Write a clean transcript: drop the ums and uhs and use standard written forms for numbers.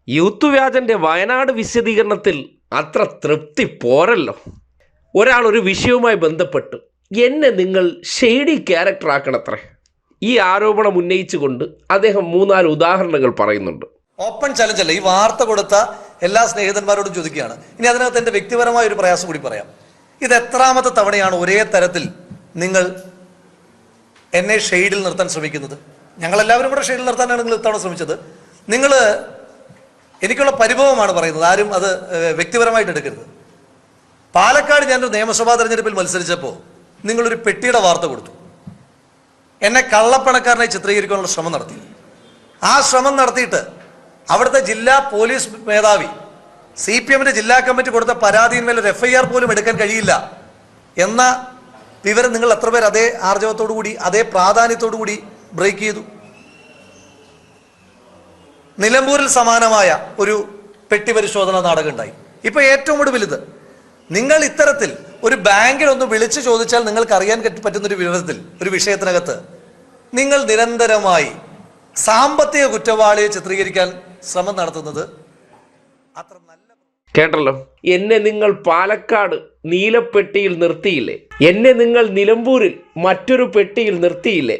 Youth വ്യാജൻ്റെ Wayanad വിശദീകരണത്തിൽ അത്ര തൃപ്തി പോരല്ലോ. ഒരാൾ ഒരു വിഷയവുമായി ബന്ധപ്പെട്ട് എന്നെ നിങ്ങൾ ഷെയ്ഡി ക്യാരക്ടർ ആക്കണത്രേ. ഈ ആരോപണം ഉന്നയിച്ചുകൊണ്ട് അദ്ദേഹം 3-4 ഉദാഹരണങ്ങൾ പറയുന്നുണ്ട്. ഓപ്പൺ ചലഞ്ച് അല്ല, ഈ വാർത്ത കൊടുത്ത എല്ലാ സ്നേഹിതന്മാരോടും ചോദിക്കുകയാണ്. ഇനി അതിനകത്ത് എൻ്റെ വ്യക്തിപരമായ ഒരു പ്രയാസം കൂടി പറയാം. ഇത് എത്രാമത്തെ തവണയാണ് ഒരേ തരത്തിൽ നിങ്ങൾ എന്നെ ഷെയ്ഡിൽ നിർത്താൻ ശ്രമിക്കുന്നത്? ഞങ്ങളെല്ലാവരും കൂടെ ഷെയ്ഡിൽ നിർത്താനാണ് നിങ്ങൾ ഇത്തവണ ശ്രമിച്ചത്. നിങ്ങൾ എനിക്കുള്ള പരിഭവമാണ് പറയുന്നത്, ആരും അത് വ്യക്തിപരമായിട്ട് എടുക്കരുത്. പാലക്കാട് ഞാനൊരു നിയമസഭാ തെരഞ്ഞെടുപ്പിൽ മത്സരിച്ചപ്പോൾ നിങ്ങളൊരു പെട്ടിയുടെ വാർത്ത കൊടുത്തു. എന്നെ കള്ളപ്പണക്കാരനെ ചിത്രീകരിക്കാനുള്ള ശ്രമം നടത്തി. ആ ശ്രമം നടത്തിയിട്ട് അവിടുത്തെ ജില്ലാ പോലീസ് മേധാവി CPM ജില്ലാ കമ്മിറ്റി കൊടുത്ത പരാതിയിന്മേൽ ഒരു FIR പോലും എടുക്കാൻ കഴിയില്ല എന്ന വിവരം നിങ്ങൾ എത്ര പേർ അതേ ആർജവത്തോടു കൂടി അതേ പ്രാധാന്യത്തോടു കൂടി ബ്രേക്ക് ചെയ്തു? നിലമ്പൂരിൽ സമാനമായ ഒരു പെട്ടി പരിശോധന നാടകം ഉണ്ടായി. ഇപ്പൊ ഏറ്റവും ഒടുവിൽ ഇത് നിങ്ങൾ ഇത്തരത്തിൽ ഒരു ബാങ്കിൽ ഒന്ന് വിളിച്ചു ചോദിച്ചാൽ നിങ്ങൾക്ക് അറിയാൻ പറ്റുന്നൊരു വിവരത്തിൽ ഒരു വിഷയത്തിനകത്ത് നിങ്ങൾ നിരന്തരമായി സാമ്പത്തിക കുറ്റവാളിയെ ചിത്രീകരിക്കാൻ ശ്രമം നടത്തുന്നത് അത്ര നല്ല. കേട്ടല്ലോ, എന്നെ നിങ്ങൾ പാലക്കാട് നീലപ്പെട്ടിയിൽ നിർത്തിയില്ലേ, എന്നെ നിങ്ങൾ നിലമ്പൂരിൽ മറ്റൊരു പെട്ടിയിൽ നിർത്തിയില്ലേ,